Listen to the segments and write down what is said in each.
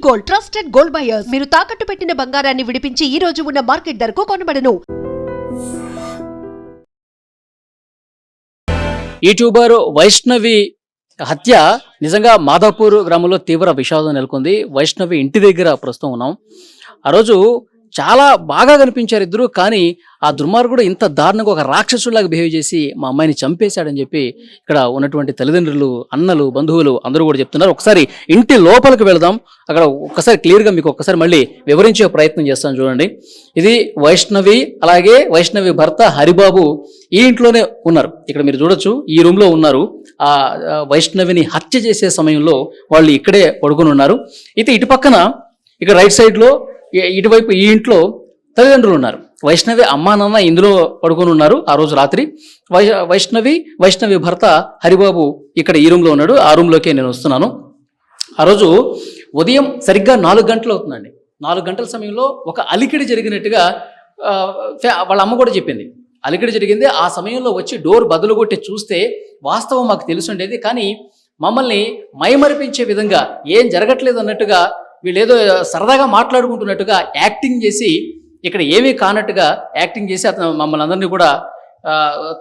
Gold, trusted gold buyers. మీరు తాకట్టు పెట్టిన బంగారాన్ని విడిపించి ఈ రోజు ఉన్న మార్కెట్ ధరకు కొనబడను. యూట్యూబర్ వైష్ణవి హత్య నిజంగా మాదాపూర్ గ్రామంలో తీవ్ర విషాదం నెలకొంది. వైష్ణవి ఇంటి దగ్గర ప్రస్తుతం ఉన్నాం. ఆ రోజు చాలా బాగా కనిపించారు ఇద్దరు. కానీ ఆ దుర్మార్గుడు ఇంత దారుణంగా ఒక రాక్షసులాగా బిహేవ్ చేసి మా అమ్మాయిని చంపేశాడని చెప్పి ఇక్కడ ఉన్నటువంటి తల్లిదండ్రులు, అన్నలు, బంధువులు అందరూ కూడా చెప్తున్నారు. ఒకసారి ఇంటి లోపలికి వెళదాం. అక్కడ ఒక్కసారి క్లియర్గా మీకు ఒక్కసారి మళ్ళీ వివరించే ప్రయత్నం చేస్తాను చూడండి. ఇది వైష్ణవి, అలాగే వైష్ణవి భర్త హరిబాబు ఈ ఇంట్లోనే ఉన్నారు. ఇక్కడ మీరు చూడొచ్చు, ఈ రూమ్లో ఉన్నారు. ఆ వైష్ణవిని హత్య చేసే సమయంలో వాళ్ళు ఇక్కడే పడుకొని ఉన్నారు. అయితే ఇటు పక్కన ఇక్కడ రైట్ సైడ్లో ఇటువైపు ఈ ఇంట్లో తల్లిదండ్రులు ఉన్నారు. వైష్ణవి అమ్మా నాన్న ఇందులో పడుకొని ఉన్నారు. ఆ రోజు రాత్రి వైష్ణవి భర్త హరిబాబు ఇక్కడ ఈ రూమ్లో ఉన్నాడు. ఆ రూమ్లోకే నేను వస్తున్నాను. ఆ రోజు ఉదయం సరిగ్గా 4 గంటలు అవుతుందండి. 4 గంటల సమయంలో ఒక అలికిడి జరిగినట్టుగా వాళ్ళ అమ్మ కూడా చెప్పింది. అలికిడి జరిగింది. ఆ సమయంలో వచ్చి డోర్ బదులు కొట్టి చూస్తే వాస్తవం మాకు తెలుసుండేది. కానీ మమ్మల్ని మైమరిపించే విధంగా ఏం జరగట్లేదు అన్నట్టుగా వీళ్ళేదో సరదాగా మాట్లాడుకుంటున్నట్టుగా యాక్టింగ్ చేసి, ఇక్కడ ఏమీ కానట్టుగా యాక్టింగ్ చేసి అతను మమ్మల్ని అందరినీ కూడా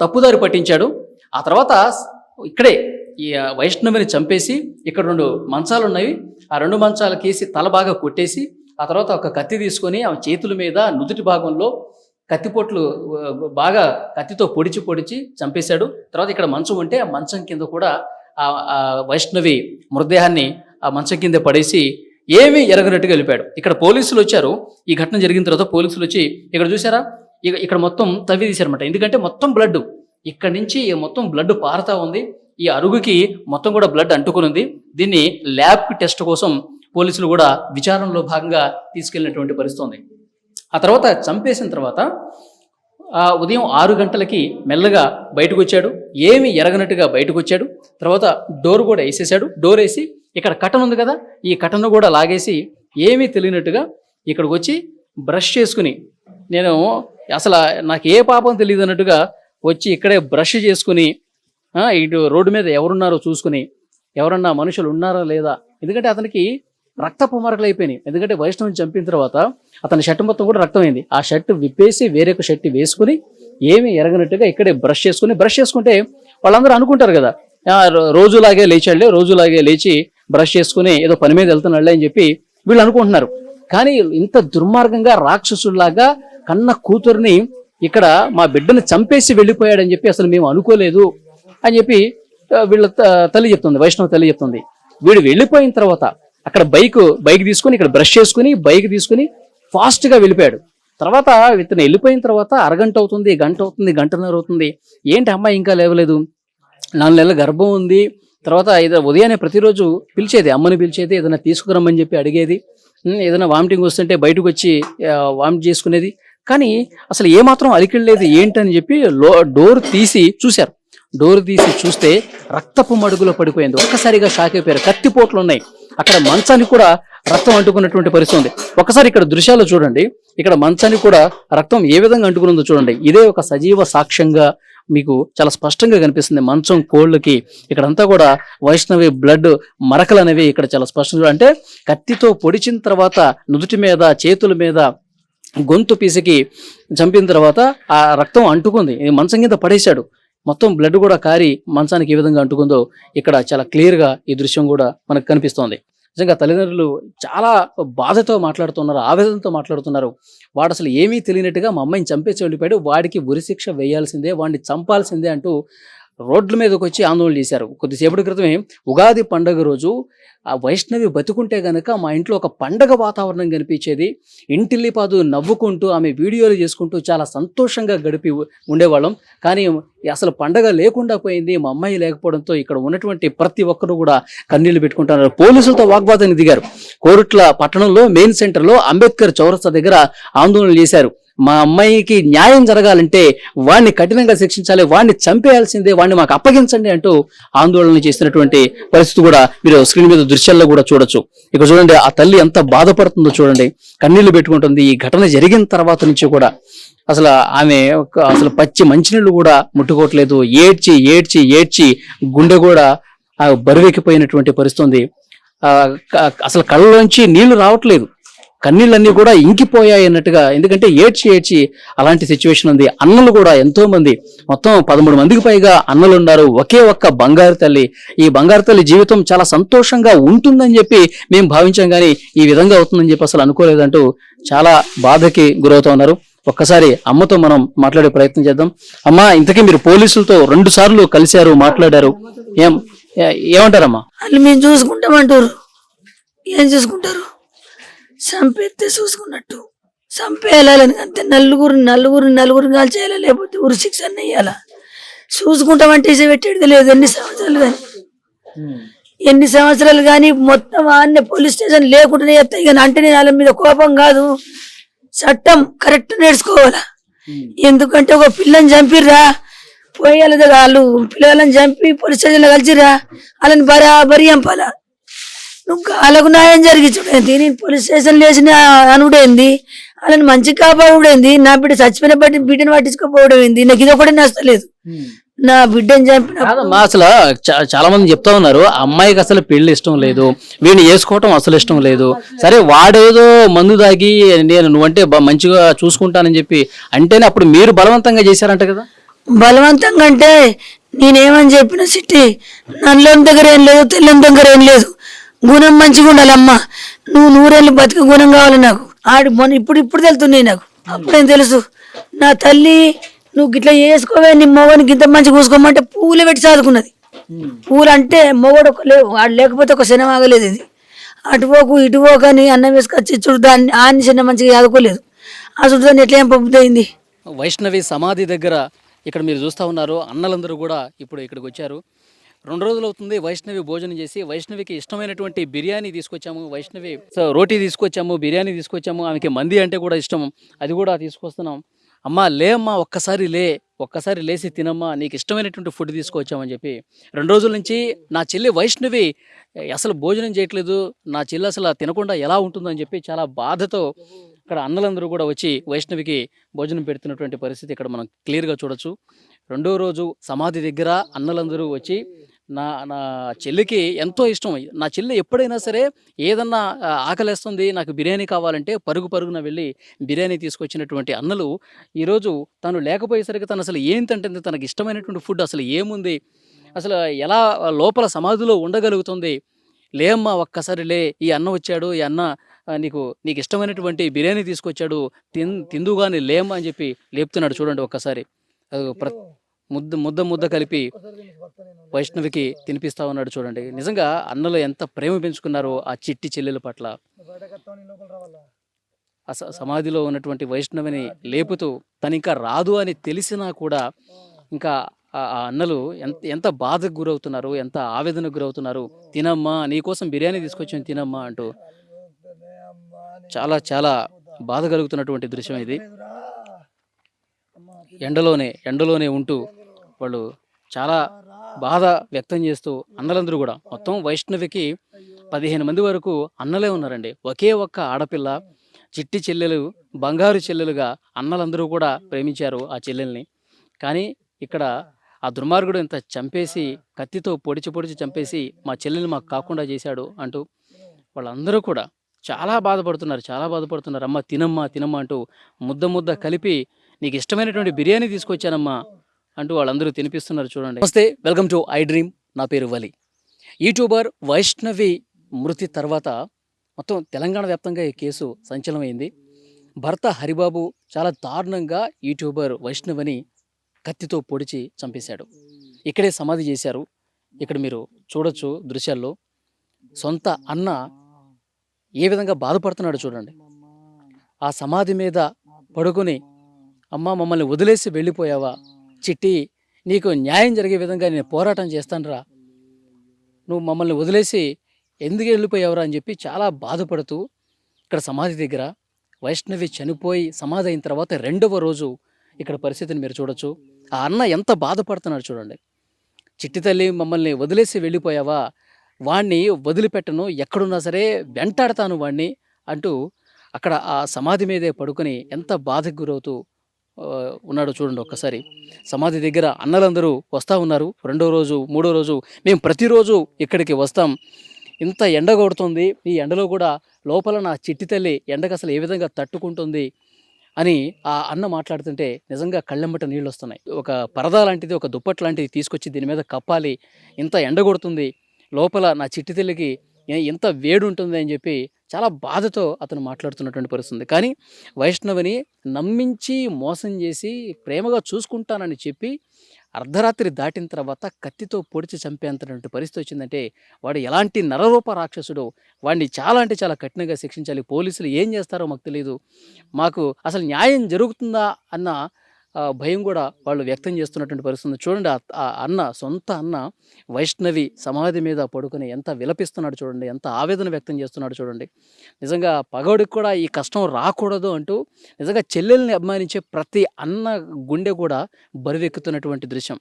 తప్పుదారి పట్టించాడు. ఆ తర్వాత ఇక్కడే ఈ వైష్ణవిని చంపేసి ఇక్కడ 2 మంచాలు ఉన్నాయి. ఆ 2 మంచాలకేసి తల బాగా కొట్టేసి ఆ తర్వాత ఒక కత్తి తీసుకొని ఆమె చేతుల మీద నుదుటి భాగంలో కత్తిపోట్లు బాగా కత్తితో పొడిచి చంపేశాడు. తర్వాత ఇక్కడ మంచం ఉంటే ఆ మంచం కింద కూడా ఆ వైష్ణవి మృతదేహాన్ని ఆ మంచం కింద పడేసి ఏమీ ఎరగనట్టుగా వెళ్ళిపోయాడు. ఇక్కడ పోలీసులు వచ్చారు. ఈ ఘటన జరిగిన తర్వాత పోలీసులు వచ్చి ఇక్కడ చూసారా, ఇక్కడ మొత్తం తవ్వి తీశారన్నమాట. ఎందుకంటే మొత్తం బ్లడ్ ఇక్కడ నుంచి మొత్తం బ్లడ్ పారుతా ఉంది. ఈ అరుగుకి మొత్తం కూడా బ్లడ్ అంటుకుని ఉంది. దీన్ని ల్యాబ్ టెస్ట్ కోసం పోలీసులు కూడా విచారణలో భాగంగా తీసుకెళ్ళినటువంటి పరిస్థితి ఉంది. ఆ తర్వాత చంపేసిన తర్వాత ఉదయం 6 గంటలకి మెల్లగా బయటకు వచ్చాడు. ఏమి ఎరగనట్టుగా బయటకు వచ్చాడు. తర్వాత డోర్ కూడా వేసేసాడు. డోర్ వేసి ఇక్కడ కటన్ ఉంది కదా, ఈ కటన్ కూడా లాగేసి ఏమీ తెలియనట్టుగా ఇక్కడికి వచ్చి బ్రష్ చేసుకుని, నేను అసలు నాకు ఏ పాపం తెలియదు అన్నట్టుగా వచ్చి ఇక్కడే బ్రష్ చేసుకుని ఇటు రోడ్డు మీద ఎవరున్నారో చూసుకుని, ఎవరన్నా మనుషులు ఉన్నారా లేదా, ఎందుకంటే అతనికి రక్తపు మరకలు అయిపోయినాయి. ఎందుకంటే వైష్ణవిని చంపిన తర్వాత అతని షర్ట్ మొత్తం కూడా రక్తమైంది. ఆ షర్ట్ విప్పేసి వేరొక షర్ట్ వేసుకుని ఏమీ ఎరగనట్టుగా ఇక్కడే బ్రష్ చేసుకుంటే వాళ్ళందరూ అనుకుంటారు కదా, రోజులాగే లేచి బ్రష్ చేసుకుని ఏదో పని మీద వెళ్తున్నాళ్ళే అని చెప్పి వీళ్ళు అనుకుంటున్నారు. కానీ ఇంత దుర్మార్గంగా రాక్షసుల్లాగా కన్న కూతుర్ని ఇక్కడ మా బిడ్డను చంపేసి వెళ్ళిపోయాడని చెప్పి అసలు మేము అనుకోలేదు అని చెప్పి వీళ్ళ తల్లి చెప్తుంది, వైష్ణవ తల్లి చెప్తుంది. వీడు వెళ్ళిపోయిన తర్వాత అక్కడ బైక్ తీసుకుని ఇక్కడ బ్రష్ చేసుకుని బైక్ తీసుకుని ఫాస్ట్గా వెళ్ళిపోయాడు. తర్వాత ఇతను వెళ్ళిపోయిన తర్వాత అరగంట అవుతుంది, గంట అవుతుంది, గంటన్నర అవుతుంది. ఏంటి అమ్మాయి ఇంకా లేవలేదు, 4 నెలల గర్భం ఉంది. తర్వాత ఉదయాన్నే ప్రతిరోజు పిలిచేది, అమ్మని పిలిచేది, ఏదైనా తీసుకురమ్మని చెప్పి అడిగేది. ఏదైనా వామిటింగ్ వస్తుంటే బయటకు వచ్చి వామిట్ చేసుకునేది. కానీ అసలు ఏమాత్రం అలికిడలేదు ఏంటని చెప్పి డోర్ తీసి చూశారు. డోర్ తీసి చూస్తే రక్తపు మడుగులో పడిపోయింది. ఒక్కసారిగా షాక్ అయిపోయారు. కత్తిపోట్లు ఉన్నాయి. అక్కడ మంచానికి కూడా రక్తం అంటుకున్నటువంటి పరిస్థితి ఉంది. ఒకసారి ఇక్కడ దృశ్యాలు చూడండి. ఇక్కడ మంచానికి కూడా రక్తం ఏ విధంగా అంటుకున్నదో చూడండి. ఇదే ఒక సజీవ సాక్ష్యంగా మీకు చాలా స్పష్టంగా కనిపిస్తుంది. మంచం కోళ్ళకి ఇక్కడంతా కూడా వైష్ణవి బ్లడ్ మరకలు అనేవి ఇక్కడ చాలా స్పష్టంగా, అంటే కత్తితో పొడిచిన తర్వాత నుదుటి మీద, చేతుల మీద, గొంతు పీసికి చంపిన తర్వాత ఆ రక్తం అంటుకుంది. మంచం కింద పడేశాడు. మొత్తం బ్లడ్ కూడా కారి మంచానికి ఏ విధంగా అంటుకుందో ఇక్కడ చాలా క్లియర్గా ఈ దృశ్యం కూడా మనకు కనిపిస్తోంది. నిజంగా తల్లిదండ్రులు చాలా బాధతో మాట్లాడుతున్నారు, ఆవేదనతో మాట్లాడుతున్నారు. వాడు అసలు ఏమీ తెలియనట్టుగా మా అమ్మాయిని చంపేసి వెళ్ళిపోయాడు, వాడికి ఉరిశిక్ష వేయాల్సిందే, వాడిని చంపాల్సిందే అంటూ రోడ్ల మీదకి వచ్చి ఆందోళన చేశారు. కొద్దిసేపటి క్రితమే ఉగాది పండుగ రోజు ఆ వైష్ణవి బతుకుంటే గనక మా ఇంట్లో ఒక పండగ వాతావరణం కనిపించేది. ఇంటిల్లిపాదు నవ్వుకుంటూ ఆమె వీడియోలు చేసుకుంటూ చాలా సంతోషంగా గడిపి ఉండేవాళ్ళం. కానీ అసలు పండగ లేకుండా పోయింది. మా అమ్మాయి లేకపోవడంతో ఇక్కడ ఉన్నటువంటి ప్రతి ఒక్కరు కూడా కన్నీళ్లు పెట్టుకుంటున్నారు. పోలీసులతో వాగ్వాదానికి దిగారు. కోరుట్ల పట్టణంలో మెయిన్ సెంటర్లో అంబేద్కర్ చౌరస్తా దగ్గర ఆందోళన చేశారు. మా అమ్మాయికి న్యాయం జరగాలంటే వాడిని కఠినంగా శిక్షించాలి, వాడిని చంపేయాల్సిందే, వాడిని మాకు అప్పగించండి అంటూ ఆందోళన చేసినటువంటి పరిస్థితి కూడా మీరు స్క్రీన్ మీద దృశ్యాల్లో కూడా చూడొచ్చు. ఇక్కడ చూడండి, ఆ తల్లి ఎంత బాధపడుతుందో చూడండి, కన్నీళ్లు పెట్టుకుంటుంది. ఈ ఘటన జరిగిన తర్వాత నుంచి కూడా అసలు ఆమె అసలు పచ్చి మంచినీళ్ళు కూడా ముట్టుకోవట్లేదు. ఏడ్చి గుండె కూడా బరువెక్కిపోయినటువంటి పరిస్థితి ఉంది. ఆ, అసలు కళ్ళలోంచి నీళ్లు రావట్లేదు, కన్నీళ్ళన్నీ కూడా ఇంకిపోయాయి అన్నట్టుగా. ఎందుకంటే ఏడ్చి ఏడ్చి అలాంటి సిచ్యువేషన్ ఉంది. అన్నలు కూడా ఎంతో మంది, మొత్తం 13 మందికి పైగా అన్నలు ఉన్నారు. ఒకే ఒక్క బంగారు తల్లి. ఈ బంగారు తల్లి జీవితం చాలా సంతోషంగా ఉంటుందని చెప్పి మేము భావించాం, కానీ ఈ విధంగా అవుతుందని చెప్పి అసలు అనుకోలేదంటూ చాలా బాధకి గురవుతా ఉన్నారు. ఒక్కసారి అమ్మతో మనం మాట్లాడే ప్రయత్నం చేద్దాం. అమ్మా, ఇంతకీ మీరు పోలీసులతో 2 సార్లు కలిశారు, మాట్లాడారు, ఏమంటారమ్మా? వాళ్ళు మేము చూసుకుంటామంటారు. ఏం చూసుకుంటారు? చంపేస్తే చూసుకున్నట్టు చంపేయాలని అంతే. నలుగురు కాల్చేయాలి, లేకపోతే ఉరి శిక్ష వేయాల. చూసుకుంటామంటే ఇసే పెట్టేది లేదు. ఎన్ని సంవత్సరాలు కానీ మొత్తం ఆన్నే పోలీస్ స్టేషన్ లేకుండానే ఎత్తాయి. కానీ అంటే నేను వాళ్ళ మీద కోపం కాదు, చట్టం కరెక్ట్ నేర్చుకోవాలా. ఎందుకంటే ఒక పిల్లని చంపిర్రా, పోయాలి వాళ్ళు పిల్లలను చంపి పోలీస్ స్టేషన్లో కలిసిరా, వాళ్ళని బరాబరి చంపాలా. నువ్వు వాళ్ళకు న్యాయం జరిగి చూడేంది, నేను పోలీస్ స్టేషన్ లేచిన అనుడేంది, వాళ్ళని మంచి కాపాడుడేంది, నా బిడ్డ చచ్చిపోయిన బిడ్డను పట్టించుకోపోవడం ఏంది, నాకు ఇది ఒకటే నచ్చలేదు. నా బిడ్డని చంపిన అసలు చాలా మంది చెప్తా ఉన్నారు, అమ్మాయికి అసలు పెళ్లి ఇష్టం లేదు, వీడిని వేసుకోవటం అసలు ఇష్టం లేదు. సరే వాడేదో మందు దాగి నువ్వంటే మంచిగా చూసుకుంటానని చెప్పి అంటేనే అప్పుడు మీరు బలవంతంగా చేశారంట కదా? బలవంతంగా అంటే నేనేమని చెప్పిన సిట్టి, నల్లని దగ్గర ఏం లేదు, తెల్లని దగ్గర ఏం లేదు, గుణం మంచిగా ఉండాలమ్మా. నువ్వు 100 ఏళ్ళు బతిక గుణం కావాలి నాకు. మొన్న ఇప్పుడు తెలుతున్నాయి నాకు, అప్పుడేం తెలుసు. నా తల్లి నువ్వు గిట్లా చేసుకోవే, నీ మొగనికి ఇంత మంచిగా చూసుకోమంటే పూలు పెట్టి చదువుకున్నది. పూలు అంటే మొగడు ఒక లేవు, వాడు లేకపోతే ఒక శనం ఆగలేదు. ఇది అటుపోకు ఇటుపోకు అని అన్నం వేసుకొచ్చి చూడు, దాన్ని ఆని చిన్న మంచిగా చదువుకోలేదు. ఆ చుట్టూ దాన్ని ఎట్లా ఏం పంపుతాయింది. వైష్ణవి సమాధి దగ్గర ఇక్కడ మీరు చూస్తూ ఉన్నారు, అన్నలందరూ కూడా ఇప్పుడు ఇక్కడికి వచ్చారు. 2 రోజులు అవుతుంది వైష్ణవి భోజనం చేసి. వైష్ణవికి ఇష్టమైనటువంటి బిర్యానీ తీసుకొచ్చాము, వైష్ణవి రోటీ తీసుకొచ్చాము, బిర్యానీ తీసుకొచ్చాము. ఆమెకి మంది అంటే కూడా ఇష్టం, అది కూడా తీసుకొస్తున్నాం. అమ్మా లే అమ్మా, ఒక్కసారి లేచి తినమ్మా, నీకు ఇష్టమైనటువంటి ఫుడ్ తీసుకొచ్చామని చెప్పి. 2 రోజుల నుంచి నా చెల్లి వైష్ణవి అసలు భోజనం చేయట్లేదు, నా చెల్లి అసలు తినకుండా ఎలా ఉంటుందని చెప్పి చాలా బాధతో ఇక్కడ అన్నలందరూ కూడా వచ్చి వైష్ణవికి భోజనం పెడుతున్నటువంటి పరిస్థితి ఇక్కడ మనం క్లియర్గా చూడొచ్చు. 2వ రోజు సమాధి దగ్గర అన్నలందరూ వచ్చి నా నా చెల్లికి ఎంతో ఇష్టం. నా చెల్లి ఎప్పుడైనా సరే ఏదన్నా ఆకలేస్తుంది, నాకు బిర్యానీ కావాలంటే పరుగున వెళ్ళి బిర్యానీ తీసుకొచ్చినటువంటి అన్నలు ఈరోజు తను లేకపోయేసరికి తను అసలు ఏంటంటే తనకి ఇష్టమైనటువంటి ఫుడ్ అసలు ఏముంది, అసలు ఎలా లోపల సమాధిలో ఉండగలుగుతుంది. లేమ్మా ఒక్కసారి లే, ఈ అన్న వచ్చాడు, ఈ అన్న నీకు ఇష్టమైనటువంటి బిర్యానీ తీసుకొచ్చాడు, తిందుగాని లేమ్మా అని చెప్పి లేపుతున్నాడు. చూడండి ఒక్కసారి, ముద్ద కలిపి వైష్ణవికి తినిపిస్తా ఉన్నాడు. చూడండి నిజంగా అన్నలు ఎంత ప్రేమ పెంచుకున్నారో ఆ చిట్టి చెల్లెల పట్ల. సమాధిలో ఉన్నటువంటి వైష్ణవిని లేపుతూ తను ఇంకా రాదు అని తెలిసినా కూడా ఇంకా ఆ అన్నలు ఎంత బాధకు గురవుతున్నారు, ఎంత ఆవేదనకు గురవుతున్నారు. తినమ్మా, నీకోసం బిర్యానీ తీసుకొచ్చాను తినమ్మా అంటూ చాలా బాధ కలుగుతున్నటువంటి దృశ్యం ఇది. ఎండలోనే ఉంటూ వాళ్ళు చాలా బాధ వ్యక్తం చేస్తూ అన్నలందరూ కూడా, మొత్తం వైష్ణవికి 15 మంది వరకు అన్నలే ఉన్నారండి. ఒకే ఒక్క ఆడపిల్ల, చిట్టి చెల్లెలు, బంగారు చెల్లెలుగా అన్నలందరూ కూడా ప్రేమించారు ఆ చెల్లెల్ని. కానీ ఇక్కడ ఆ దుర్మార్గుడు ఇంత చంపేసి, కత్తితో పొడిచి చంపేసి మా చెల్లెల్ని మాకు కాకుండా చేశాడు అంటూ వాళ్ళందరూ కూడా చాలా బాధపడుతున్నారు. అమ్మ తినమ్మా అంటూ ముద్ద కలిపి నీకు ఇష్టమైనటువంటి బిర్యానీ తీసుకొచ్చానమ్మా అంటూ వాళ్ళందరూ తినిపిస్తున్నారు. చూడండి. నమస్తే, వెల్కమ్ టు ఐ డ్రీమ్. నా పేరు వలి. యూట్యూబర్ వైష్ణవి మృతి తర్వాత మొత్తం తెలంగాణ వ్యాప్తంగా ఈ కేసు సంచలనమైంది. భర్త హరిబాబు చాలా దారుణంగా యూట్యూబర్ వైష్ణవిని కత్తితో పొడిచి చంపేశాడు. ఇక్కడే సమాధి చేశారు. ఇక్కడ మీరు చూడొచ్చు దృశ్యాల్లో. సొంత అన్న ఏ విధంగా బాధపడుతున్నాడు చూడండి. ఆ సమాధి మీద పడుకుని, అమ్మ మమ్మల్ని వదిలేసి వెళ్ళిపోయావా చిట్టి, నీకు న్యాయం జరిగే విధంగా నేను పోరాటం చేస్తానురా, నువ్వు మమ్మల్ని వదిలేసి ఎందుకు వెళ్ళిపోయావురా అని చెప్పి చాలా బాధపడుతూ ఇక్కడ సమాధి దగ్గర వైష్ణవి చనిపోయి సమాధి అయిన తర్వాత 2వ రోజు ఇక్కడ పరిస్థితిని మీరు చూడొచ్చు. ఆ అన్న ఎంత బాధపడుతున్నాడు చూడండి. చిట్టి తల్లి మమ్మల్ని వదిలేసి వెళ్ళిపోయావా, వాణ్ణి వదిలిపెట్టను, ఎక్కడున్నా సరే వెంటాడతాను వాణ్ణి అంటూ అక్కడ ఆ సమాధి మీదే పడుకొని ఎంత బాధకు గురవుతూ ఉన్నాడో చూడండి ఒక్కసారి. సమాధి దగ్గర అన్నలందరూ వస్తూ ఉన్నారు. 2వ రోజు 3వ రోజు మేము ప్రతిరోజు ఇక్కడికి వస్తాం, ఇంత ఎండ కొడుతుంది, ఈ ఎండలో కూడా లోపల నా చిట్టి తల్లి ఎండకు అసలు ఏ విధంగా తట్టుకుంటుంది అని ఆ అన్న మాట్లాడుతుంటే నిజంగా కళ్ళెంబట నీళ్ళు వస్తున్నాయి. ఒక పరదా లాంటిది, ఒక దుప్పటి లాంటిది తీసుకొచ్చి దీని మీద కప్పాలి, ఇంత ఎండ కొడుతుంది, లోపల నా చిట్టి తల్లికి ఎంత వేడి ఉంటుంది అని చెప్పి చాలా బాధతో అతను మాట్లాడుతున్నటువంటి పరిస్థితి. కానీ వైష్ణవిని నమ్మించి మోసం చేసి ప్రేమగా చూసుకుంటానని చెప్పి అర్ధరాత్రి దాటిన తర్వాత కత్తితో పొడిచి చంపేంతటువంటి పరిస్థితి వచ్చిందంటే వాడు ఎలాంటి నరరూప రాక్షసుడో, వాడిని చాలా అంటే చాలా కఠినంగా శిక్షించాలి. పోలీసులు ఏం చేస్తారో మాకు తెలియదు, మాకు అసలు న్యాయం జరుగుతుందా అన్న భయం కూడా వాళ్ళు వ్యక్తం చేస్తున్నటువంటి పరిస్థితి ఉంది. చూడండి ఆ అన్న, సొంత అన్న వైష్ణవి సమాధి మీద పడుకొని ఎంత విలపిస్తున్నాడు చూడండి, ఎంత ఆవేదన వ్యక్తం చేస్తున్నాడు చూడండి. నిజంగా పగోడికి కూడా ఈ కష్టం రాకూడదు అంటూ నిజంగా చెల్లెల్ని అభిమానించే ప్రతి అన్న గుండె కూడా బరువెక్కుతున్నటువంటి దృశ్యం.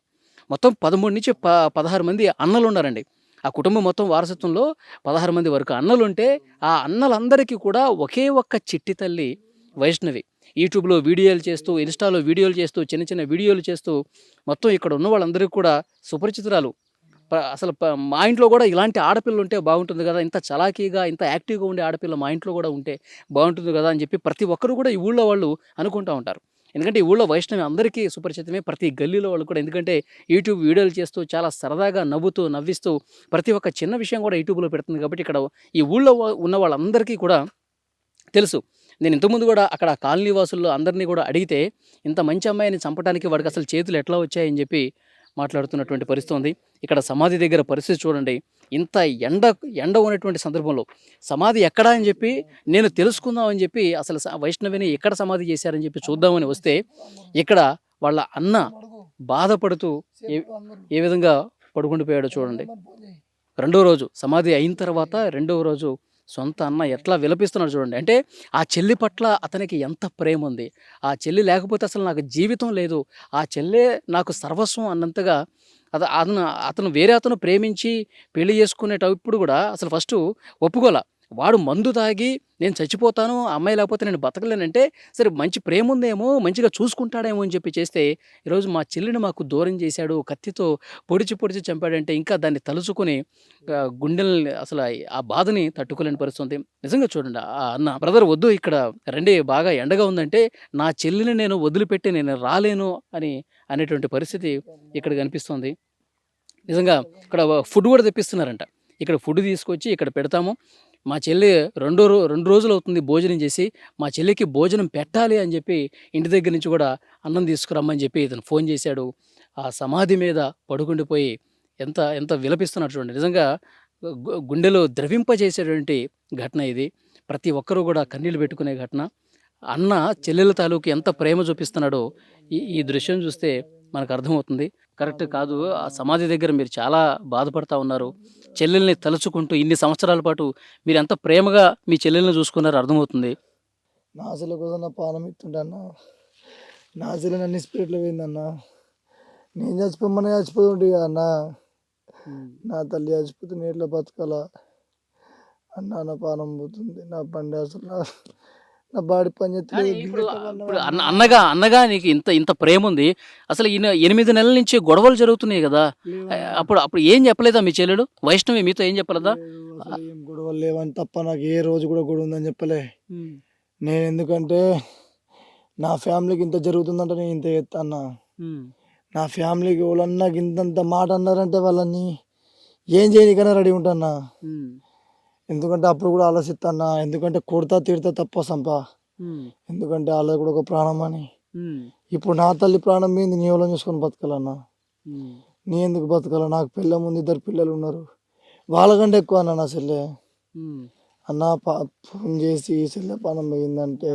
మొత్తం 13 నుంచి 16 మంది అన్నలు ఉన్నారండి. ఆ కుటుంబం మొత్తం వారసత్వంలో 16 మంది వరకు అన్నలుంటే ఆ అన్నలందరికీ కూడా ఒకే ఒక్క చిట్టి తల్లి వైష్ణవి. యూట్యూబ్లో వీడియోలు చేస్తూ, ఇన్స్టాలో వీడియోలు చేస్తూ, చిన్న చిన్న వీడియోలు చేస్తూ మొత్తం ఇక్కడ ఉన్న వాళ్ళందరికీ కూడా సుపరిచితురాలు. అసలు మా ఇంట్లో కూడా ఇలాంటి ఆడపిల్ల ఉంటే బాగుంటుంది కదా, ఇంత చలాకీగా ఇంత యాక్టివ్గా ఉండే ఆడపిల్ల మా ఇంట్లో కూడా ఉంటే బాగుంటుంది కదా అని చెప్పి ప్రతి ఒక్కరు కూడా ఈ ఊళ్ళో వాళ్ళు అనుకుంటూ ఉంటారు. ఎందుకంటే ఈ ఊళ్ళో వైష్ణవి అందరికీ సుపరిచితమే, ప్రతి గల్లీలో వాళ్ళు కూడా. ఎందుకంటే యూట్యూబ్ వీడియోలు చేస్తూ చాలా సరదాగా నవ్వుతూ నవ్విస్తూ ప్రతి ఒక్క చిన్న విషయం కూడా యూట్యూబ్లో పెడుతుంది కాబట్టి ఇక్కడ ఈ ఊళ్ళో ఉన్న వాళ్ళందరికీ కూడా తెలుసు. నేను ఇంతకుముందు కూడా అక్కడ కాలనీ వాసుల్లో అందరినీ కూడా అడిగితే ఇంత మంచి అమ్మాయిని చంపడానికి వాడికి అసలు చేతులు ఎట్లా వచ్చాయని చెప్పి మాట్లాడుతున్నటువంటి పరిస్థితి ఉంది. ఇక్కడ సమాధి దగ్గర పరిస్థితి చూడండి. ఇంత ఎండ ఉన్నటువంటి సందర్భంలో సమాధి ఎక్కడా అని చెప్పి నేను తెలుసుకుందామని చెప్పి అసలు వైష్ణవిని ఎక్కడ సమాధి చేశారని చెప్పి చూద్దామని వస్తే ఇక్కడ వాళ్ళ అన్న బాధపడుతూ ఏ విధంగా పడుకుండిపోయాడో చూడండి. రెండో రోజు సమాధి అయిన తర్వాత రెండవ రోజు సొంత అన్న ఎట్లా విలపిస్తున్నాడు చూడండి. అంటే ఆ చెల్లి పట్ల అతనికి ఎంత ప్రేమ ఉంది, ఆ చెల్లి లేకపోతే అసలు నాకు జీవితం లేదు, ఆ చెల్లె నాకు సర్వస్వం అన్నంతగా అతను వేరే అతను ప్రేమించి పెళ్లి చేసుకునేటప్పుడు కూడా అసలు ఫస్ట్ ఒప్పుకోలే. వాడు మందు తాగి నేను చచ్చిపోతాను, ఆ అమ్మాయి లేకపోతే నేను బతకలేనంటే సరే మంచి ప్రేమ ఉందేమో, మంచిగా చూసుకుంటాడేమో అని చెప్పి చేస్తే ఈరోజు మా చెల్లిని మాకు దూరం చేశాడు, కత్తితో పొడిచి చంపాడంటే ఇంకా దాన్ని తలుచుకొని గుండెల్ని అసలు ఆ బాధని తట్టుకోలేని పరిస్థితి. నిజంగా చూడండి ఆ అన్న, బ్రదర్ వద్దు ఇక్కడ రండి, బాగా ఎండగా ఉందంటే నా చెల్లిని నేను వదిలిపెట్టి నేను రాలేను అనేటువంటి పరిస్థితి ఇక్కడ కనిపిస్తుంది. నిజంగా ఇక్కడ ఫుడ్ కూడా తెప్పిస్తున్నారంట. ఇక్కడ ఫుడ్ తీసుకొచ్చి ఇక్కడ పెడతాము, మా చెల్లి 2 రోజులు అవుతుంది భోజనం చేసి, మా చెల్లికి భోజనం పెట్టాలి అని చెప్పి ఇంటి దగ్గర నుంచి కూడా అన్నం తీసుకురమ్మని చెప్పి ఇతను ఫోన్ చేశాడు. ఆ సమాధి మీద పడుకుండిపోయి ఎంత విలపిస్తున్నాడు చూడండి. నిజంగా గుండెలో ద్రవింపజేసేటువంటి ఘటన ఇది. ప్రతి ఒక్కరూ కూడా కన్నీళ్ళు పెట్టుకునే ఘటన. అన్న చెల్లెల తాలూకు ఎంత ప్రేమ చూపిస్తున్నాడో ఈ దృశ్యం చూస్తే మనకు అర్థమవుతుంది. కరెక్ట్ కాదు, ఆ సమాధి దగ్గర మీరు చాలా బాధపడతా ఉన్నారు, చెల్లెల్ని తలుచుకుంటూ ఇన్ని సంవత్సరాల పాటు మీరు ఎంత ప్రేమగా మీ చెల్లెల్ని చూసుకున్నారో అర్థమవుతుంది. నా చెల్లె కోసం నా పానం ఇస్తుంటే అన్న, నా చెల్లెని అన్ని స్పిరిట్లో పోయిందన్న, నేను చచ్చిపోమని చచ్చిపోతుంటే అన్న, నా తల్లి చచ్చిపోతే నేను ఎట్లా బతకాలా అన్న, నా పానం పోతుంది, నా బండి అసలు నా బాడీ పని ఇప్పుడు అన్నగా నీకు ఇంత ప్రేమ ఉంది, అసలు 8 నెలల నుంచి గొడవలు జరుగుతున్నాయి కదా, అప్పుడు ఏం చెప్పలేదా మీ చెల్లెడు వైష్ణవి మీతో ఏం చెప్పలేదా? ఏం గొడవలు లేవని తప్ప నాకు ఏ రోజు కూడా గొడవ ఉందని చెప్పలే నేను. ఎందుకంటే నా ఫ్యామిలీకి ఇంత జరుగుతుందంటే నేను ఇంత చేస్తాను. నా ఫ్యామిలీకి వాళ్ళన్నా ఇంతంత మాట అన్నారంటే వాళ్ళని ఏం చేయనికైనా రెడీ ఉంటానా. ఎందుకంటే అప్పుడు కూడా ఆలోచిస్తానా, ఎందుకంటే కొడతా తిడతా తప్ప సంప, ఎందుకంటే వాళ్ళది కూడా ఒక ప్రాణం అని. ఇప్పుడు నా తల్లి ప్రాణం మీద నీ ఎవరో చూసుకొని బతకాలన్నా, నీ ఎందుకు బతకాల? నాకు పిల్ల ముందు 2 పిల్లలు ఉన్నారు, వాళ్ళకంటే ఎక్కువ అన్న నా చెల్లె. అన్న ఫోన్ చేసి చెల్లె పానం పోయిందంటే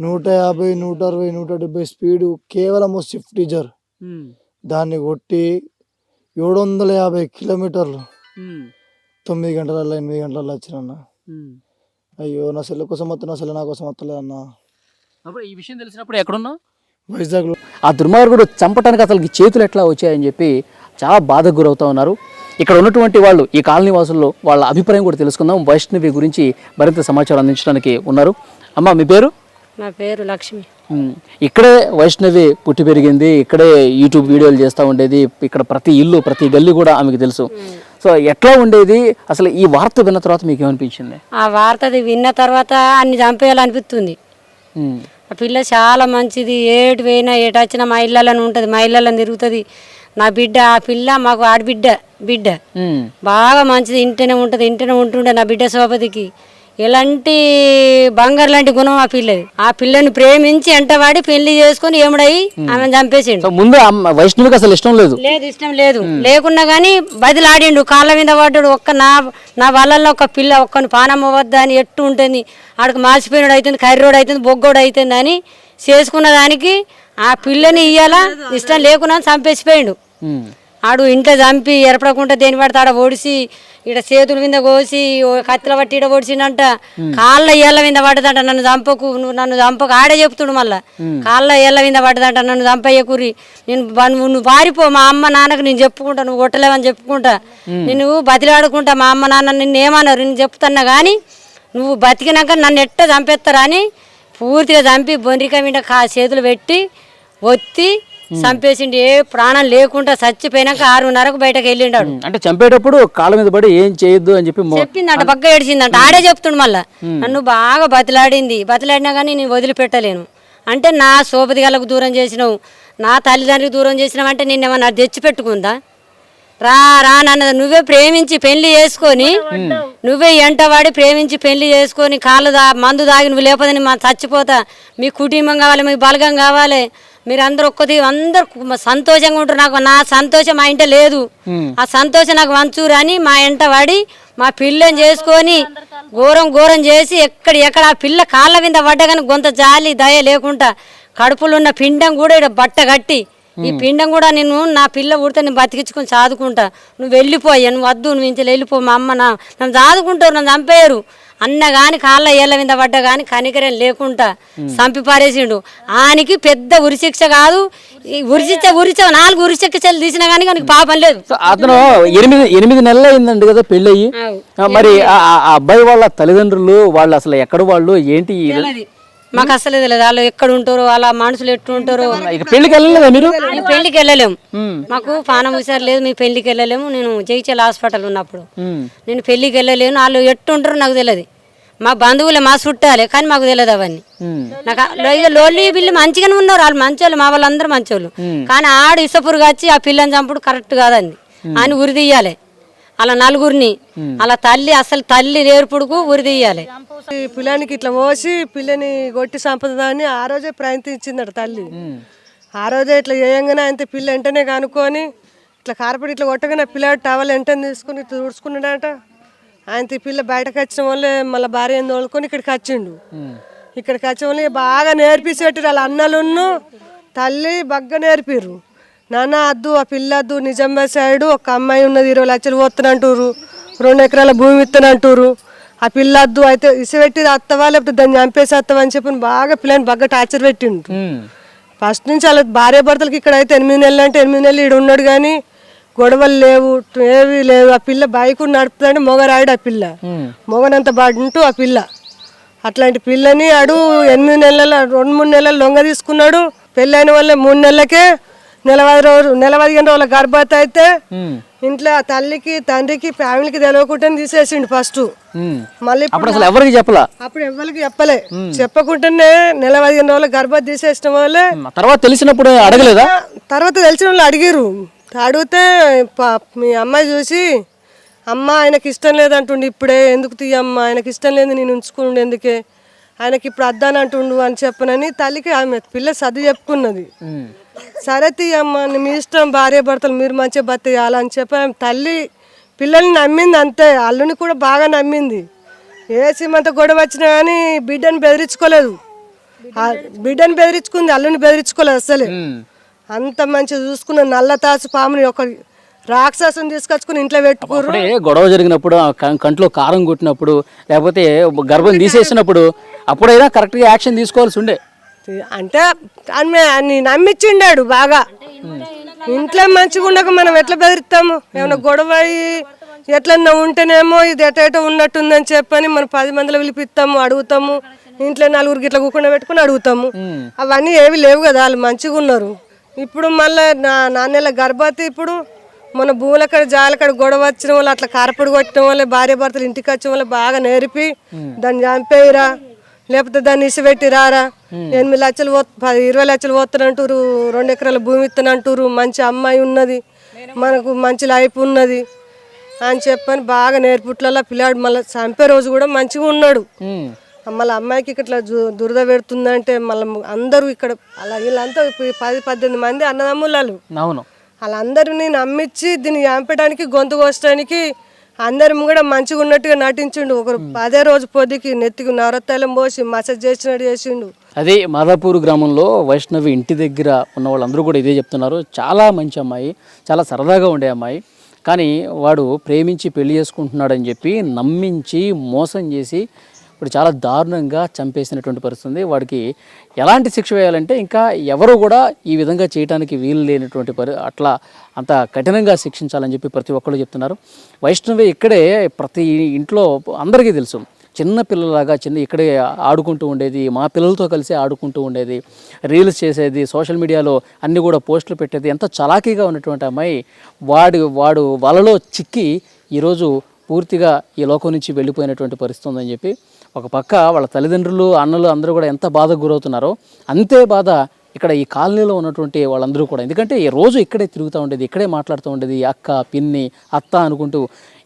150, 160, 170 స్పీడు, కేవలం స్విఫ్ట్ డిజైర్ దాన్ని కొట్టి 750 కిలోమీటర్లు 9 గంటలలో 8 గంటలలో వచ్చినన్న. అయ్యో నా చెల్లె కోసం వస్తా, నా చెల్లె నా కోసం వస్తలేదన్న. అప్పుడు ఈ విషయం తెలిసినప్పుడు ఎక్కడున్నా? వైజాగ్లో. ఆ దుర్మార్గుడు చంపడానికి అసలు చేతులు ఎట్లా వచ్చాయని చెప్పి చాలా బాధకు గురవుతూ ఉన్నారు. ఇక్కడ ఉన్నటువంటి వాళ్ళు, ఈ కాలనీ వాసుల్లో వాళ్ళ అభిప్రాయం కూడా తెలుసుకుందాం. వైష్ణవి గురించి మరింత సమాచారం అందించడానికి ఉన్నారు. అమ్మ మీ పేరు? నా పేరు లక్ష్మి. ఇక్కడే వైష్ణవి పుట్టి పెరిగింది, ఇక్కడే యూట్యూబ్ వీడియోలు చేస్తూ ఉండేది, ఇక్కడ ప్రతి ఇల్లు ప్రతి గల్లీ కూడా ఆమెకు తెలుసు. సో ఎట్లా ఉండేది అసలు ఈ వార్త విన్న తర్వాత మీకు ఏమనిపించింది? ఆ వార్తది విన్న తర్వాత అన్ని చంపేయాలనిపిస్తుంది. ఆ పిల్ల చాలా మంచిది, ఏటు పోయినా ఏటు వచ్చినా మా ఇళ్ళలోనే ఉంటుంది, మా ఇళ్ళలో తిరుగుతుంది. నా బిడ్డ ఆ పిల్ల మాకు ఆడబిడ్డ బిడ్డ బాగా మంచిది, ఇంటనే ఉంటుంది, ఇంటనే ఉంటుండే నా బిడ్డ సోపతికి. ఎలాంటి బంగారు లాంటి గుణం ఆ పిల్లది. ఆ పిల్లని ప్రేమించి ఎంటవాడి పెళ్లి చేసుకుని ఏముడయి ఆమెను చంపేసిండు. ముందు వైష్ణవికి అసలు ఇష్టం లేదు, ఇష్టం లేదు, లేకున్నా గానీ బదిలాడిండు, కాళ్ళ మీద పడ్డాడు. నా వాళ్ళల్లో ఒక పిల్ల ఒక్కని పానం అవ్వద్దా అని ఎట్టు ఉంటుంది, ఆడికి మాసిపోయినాడు అవుతుంది, కర్రోడు అవుతుంది, బొగ్గోడు అవుతుంది అని చేసుకున్న దానికి ఆ పిల్లని ఇయ్యాల ఇష్టం లేకున్నా చంపేసిపోయిండు. ఆడు ఇంట్లో చంపి ఎరపడకుండా దేని పడితే ఆడ ఓడిసి ఇక్కడ చేతుల మీద కోసి కత్తిల పట్టి ఇడ ఓడిసిండంట. కాళ్ళ ఏళ్ళ మీద పడ్డదంట, నన్ను చంపకు, నన్ను చంపకు ఆడే చెప్తుడు. మళ్ళా కాళ్ళ ఏళ్ళ మీద పడ్డదంట, నన్ను చంపయ్యకూరి, నువ్వు పారిపో, మా అమ్మ నాన్నకు నేను చెప్పుకుంటా, నువ్వు కొట్టలేవని చెప్పుకుంటా, నేను బతిలాడుకుంటా, మా అమ్మ నాన్న నిన్ను ఏమన్నారు నేను చెప్తున్నా కానీ నువ్వు బతికినాక నన్ను ఎట్ట చంపేస్తారా అని పూర్తిగా చంపి బొండ్రిక మీద చేతులు పెట్టి ఒత్తి చంపేసిండు. ఏ ప్రాణం లేకుండా చచ్చిపోయినాక 6:30కు బయటకు వెళ్ళిండాడు. అంటే చంపేటప్పుడు కాళ్ళ మీద పడి ఏం చేయొద్దు అని చెప్పిందంట, బగ్గ ఏడిచిందంట. ఆడే చెప్తుండు. మళ్ళా నన్ను బాగా బతిలాడినా కానీ నేను వదిలిపెట్టలేను అంటే, నా సోపతి గలకు దూరం చేసినావు, నా తల్లిదండ్రులకు దూరం చేసినావు అంటే నిన్నేమన్నా తెచ్చిపెట్టుకుందా? రా నన్నది. నువ్వే ప్రేమించి పెళ్లి చేసుకొని, నువ్వే ఎంటవాడి ప్రేమించి పెళ్లి చేసుకొని కాళ్ళు మందు దాగి నువ్వు లేకపోతే నేను చచ్చిపోతా, మీ కుటుంబం కావాలి, మీకు బలగం కావాలి, మీరు అందరూ అందరు సంతోషంగా ఉంటారు. నాకు నా సంతోషం మా ఇంట లేదు, ఆ సంతోషం నాకు వంచూరు అని మా ఇంట వాడి మా పిల్లని చేసుకొని ఘోరం చేసి ఎక్కడ ఆ పిల్ల కాళ్ళ మీద పడ్డా కానీ గొంత జాలి దయ లేకుండా కడుపులో ఉన్న పిండం కూడా ఇక్కడ బట్ట కట్టి, ఈ పిండం కూడా నేను నా పిల్ల ఊడితే నేను బతికించుకొని చదువుకుంటా, నువ్వు వెళ్ళిపోయా, నువ్వు వద్దు, నువ్వు ఇంట్లో వెళ్ళిపో, మా అమ్మ నన్ను చదువుకుంటారు, నన్ను చంపేయరు అన్న కానీ కాళ్ళ ఏళ్ళ మీద పడ్డా కానీ కనికరం లేకుండా చంపి పారేసిండు. ఆయనకి పెద్ద ఉరిశిక్ష కాదు, ఉరిశిక్ష 4 ఉరిశిక్షలు తీసినా కానీ ఆయనకి పాపం లేదు. అతను 8 నెలలు అయిందండి కదా పెళ్ళయి. మరి ఆ అబ్బాయి వాళ్ళ తల్లిదండ్రులు వాళ్ళు అసలు ఎక్కడ వాళ్ళు ఏంటి మాకు అసలు తెలియదు, వాళ్ళు ఎక్కడ ఉంటారో, వాళ్ళ మనుషులు ఎట్టు ఉంటారో. పెళ్లికి వెళ్ళలేదా మీరు? పెళ్లికి వెళ్ళలేము, మాకు పానం హుషారు లేదు, మీ పెళ్లికి వెళ్ళలేము. నేను జైచల్ హాస్పిటల్ ఉన్నప్పుడు నేను పెళ్లికి వెళ్ళలేను, వాళ్ళు ఎట్టు ఉంటారో నాకు తెలియదు. మా బంధువులే, మా చుట్టాలే, కానీ మాకు తెలియదు అవన్నీ. నాకు లోన్లీ బిల్లు మంచిగానే ఉన్నారు, వాళ్ళు మంచోళ్ళు, మా వాళ్ళందరూ మంచోళ్ళు. కానీ ఆడు ఇసపురుగా వచ్చి ఆ పిల్లని చంపుడు కరెక్ట్ కాదండి అని ఉరి తీయాలి. అలా నలుగురిని అలా తల్లి నేర్పుడుకు ఉరి తీయాలి. పిల్లానికి ఇట్లా పోసి పిల్లని కొట్టి చంపుతుందని ఆ రోజే ప్రయత్నించిందట తల్లి. ఆ రోజే ఇట్లా చేయంగానే ఆయన పిల్ల వెంటనే కనుక్కొని ఇట్లా కార్పెట్ ఇట్లా కొట్టగానే పిల్లాడు టవల్ వెంటనే తీసుకుని ఇట్లా తుడుచుకున్నాడట. ఆయన పిల్ల బయటకు వచ్చిన వాళ్ళే మళ్ళీ భార్య తోలుకొని ఇక్కడికి వచ్చిండు. ఇక్కడికి వచ్చిన వాళ్ళు బాగా నేర్పించి పెట్టారు, వాళ్ళ అన్నలున్ను తల్లి బాగా నేర్పిర్రు. నాన్న అద్దు, ఆ పిల్ల అద్దు, నిజామాబాద్ సైడు ఒక అమ్మాయి ఉన్నది 20 లక్షలు పోతున్నంటారు, 2 ఎకరాల భూమి ఇస్తానంటారు, ఆ పిల్ల అద్దు, అయితే ఇసుపెట్టి అత్తవా లేకపోతే దాన్ని చంపేసి అత్తవా అని చెప్పి బాగా పిల్లని బాగా టార్చర్ పెట్టిండు. ఫస్ట్ నుంచి వాళ్ళ భార్య భర్తలకి ఇక్కడ అయితే 8 నెలలు అంటే 8 నెలలు ఈడు ఉన్నాడు కానీ గొడవలు లేవు, ఏవి లేవు. ఆ పిల్ల బైక్ నడుపుతుందంటే మొగరాడు, ఆ పిల్ల మొగనంత బాడుంటూ ఆ పిల్ల అట్లాంటి పిల్లని ఆడు 8 నెలల 2-3 నెలలు లొంగ తీసుకున్నాడు. పెళ్ళైన వాళ్ళే 3 నెలలకే 15 రోజుల గర్భవతి అయితే ఇంట్లో తల్లికి తండ్రికి ఫ్యామిలీకి తెలియకుండా తీసేసిండు ఫస్ట్. మళ్ళీ అప్పుడు ఎవరికి చెప్పలే, అప్పుడు ఎవరికి చెప్పలే, చెప్పకుండానే 15 రోజుల గర్భవతి తీసేసిన వాళ్ళే. తర్వాత తెలిసినప్పుడు అడగలేదా? తర్వాత తెలిసిన వాళ్ళు అడిగిరు. అడిగితే మీ అమ్మాయి చూసి, అమ్మ ఆయనకి ఇష్టం లేదంటుండు, ఇప్పుడే ఎందుకు తీయమ్మా, ఆయనకి ఇష్టం లేదు, నేను ఉంచుకుండు ఎందుకే, ఆయనకి ఇప్పుడు అద్దానంటుండు అని చెప్పనని తల్లికి ఆమె పిల్ల సర్ది చెప్పుకున్నది. సరే తీయమ్మా, మీ ఇష్టం, భార్య భర్తలు మీరు మంచిగా బతకాలని చెప్పి తల్లి పిల్లల్ని నమ్మింది అంతే. అల్లుని కూడా బాగా నమ్మింది. ఏ సీమంత గొడవ వచ్చినా కానీ బిడ్డని బెదిరించుకోలేదు, బిడ్డని బెదిరించుకుంది, అల్లుని బెదిరించుకోలేదు అసలే. అంత మంచిగా చూసుకున్న నల్ల తాసు పాముని ఒక రాక్షసుని తీసుకొచ్చుకుని ఇంట్లో పెట్టుకున్నారు. గొడవ జరిగినప్పుడు, కంట్లో కారం కొట్టినప్పుడు, లేకపోతే గర్భం తీసేసినప్పుడు అప్పుడైనా కరెక్ట్గా యాక్షన్ తీసుకోవాల్సి ఉండే. అంటే ఆమె నమ్మిచ్చిండాడు బాగా. ఇంట్లో మంచిగా ఉండక మనం ఎట్లా బెదిరిస్తాము? ఏమైనా గొడవ ఎట్లన్నా ఉంటేనేమో ఇది ఎటో ఉన్నట్టుందని చెప్పని మనం 10 మందిలో పిలిపిస్తాము, అడుగుతాము, ఇంట్లో 4 గిట్ల కూకుండా పెట్టుకుని అడుగుతాము. అవన్నీ ఏవి లేవు కదా, వాళ్ళు మంచిగా ఉన్నారు. ఇప్పుడు మళ్ళీ 4 నెలల గర్భవతి ఇప్పుడు మన భూములక్కడ జాలక్కడ గొడవ వచ్చిన వాళ్ళు అట్లా కారపొడి కొట్టడం వల్ల భార్య భర్తలు ఇంటికి వచ్చిన వాళ్ళు బాగా నేర్పి దాన్ని చంపేయరా లేకపోతే దాన్ని ఇసిపెట్టి రారా 8 లక్షలు 20 లక్షలు పోతానంటారు 2 ఎకరాల భూమి ఇస్తానంటారు మంచి అమ్మాయి ఉన్నది మనకు మంచి లైఫ్ ఉన్నది అని చెప్పని బాగా నేర్పుట్లలో పిల్లాడు మళ్ళీ చంపే రోజు కూడా మంచిగా ఉన్నాడు. మళ్ళీ అమ్మాయికి ఇట్లా దురద పెడుతుందంటే మళ్ళీ అందరూ ఇక్కడ అలా వీళ్ళంతా 10-18 మంది అన్నదమ్ముళ్ళు అవును, వాళ్ళందరినీ నమ్మించి దీన్ని చంపడానికి గొంతు కోసడానికి అందరం కూడా మంచిగా ఉన్నట్టుగా నటించిండు. ఒకరు అదే రోజు పొద్దుకి నెత్తికి నవరత్తాయిలం పోసి మసాజ్ చేసినట్టు చేసిండు. అదే మాదాపూర్ గ్రామంలో వైష్ణవి ఇంటి దగ్గర ఉన్న వాళ్ళందరూ కూడా ఇదే చెప్తున్నారు. చాలా మంచి అమ్మాయి, చాలా సరదాగా ఉండే అమ్మాయి, కానీ వాడు ప్రేమించి పెళ్లి చేసుకుంటున్నాడని చెప్పి నమ్మించి మోసం చేసి ఇప్పుడు చాలా దారుణంగా చంపేసినటువంటి పరిస్థితి. వాడికి ఎలాంటి శిక్ష వేయాలంటే ఇంకా ఎవరు కూడా ఈ విధంగా చేయడానికి వీలు లేనటువంటి అట్లా అంత కఠినంగా శిక్షించాలని చెప్పి ప్రతి ఒక్కరు చెప్తున్నారు. వైష్ణవి ఇక్కడే ప్రతి ఇంట్లో అందరికీ తెలుసు, చిన్న పిల్లలాగా ఇక్కడే ఆడుకుంటూ ఉండేది, మా పిల్లలతో కలిసి ఆడుకుంటూ ఉండేది, రీల్స్ చేసేది, సోషల్ మీడియాలో అన్నీ కూడా పోస్టులు పెట్టేది. ఎంత చలాకీగా ఉన్నటువంటి అమ్మాయి వాడు వలలో చిక్కి ఈరోజు పూర్తిగా ఈ లోకం నుంచి వెళ్ళిపోయినటువంటి పరిస్థితి ఉందని చెప్పి ఒక పక్క వాళ్ళ తల్లిదండ్రులు అన్నలు అందరూ కూడా ఎంత బాధకు గురవుతున్నారో అంతే బాధ ఇక్కడ ఈ కాలనీలో ఉన్నటువంటి వాళ్ళందరూ కూడా. ఎందుకంటే ఈ రోజు ఇక్కడే తిరుగుతూ ఉండేది, ఇక్కడే మాట్లాడుతూ ఉండేది, అక్క పిన్ని అత్త అనుకుంటూ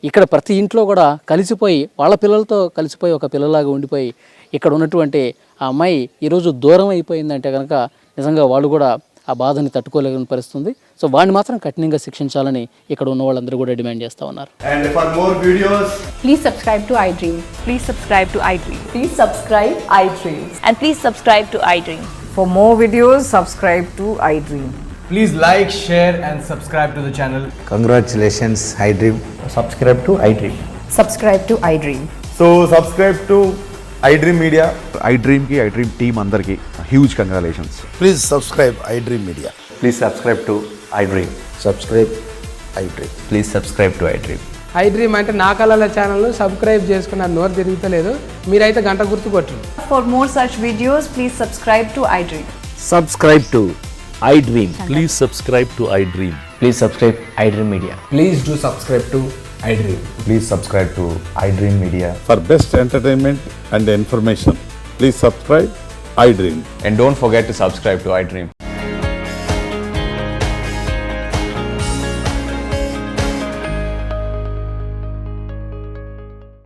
ఇక్కడ ప్రతి ఇంట్లో కూడా కలిసిపోయి వాళ్ళ పిల్లలతో కలిసిపోయి ఒక పిల్లలాగా ఉండిపోయి ఇక్కడ ఉన్నటువంటి ఆ అమ్మాయి ఈరోజు దూరం అయిపోయిందంటే కనుక నిజంగా వాళ్ళు కూడా ఆ బాధని తట్టుకోలేని పరిస్థితుంది. సో వాడిని మాత్రం కఠినంగా శిక్షించాలని ఇక్కడ ఉన్న వాళ్ళందరూ కూడా డిమాండ్ చేస్తూ ఉన్నారు. And for more videos, Please subscribe to iDream. Please subscribe to iDream. Please subscribe iDream. And please subscribe to iDream. For more videos, subscribe to iDream. please like, share and subscribe to the channel. Congratulations, iDream. Subscribe to iDream. Subscribe to iDream. So subscribe to iDream Media. iDream ki iDream team andarki huge congratulations. Please subscribe iDream Media. Please subscribe to iDream. Subscribe iDream. Please subscribe to iDream. iDream అంటే నా కళల ఛానల్ను subscribe చేసుకున్న నోరు తిరుగుతలేదు, మీరైతే గంట గుర్తు కొట్టండి. For more such videos, please subscribe to iDream. Subscribe to iDream. Please subscribe to iDream. Please subscribe iDream Media. Please do subscribe to iDream. Please subscribe to iDream Media. For best entertainment and information, please subscribe iDream. And don't forget to subscribe to iDream.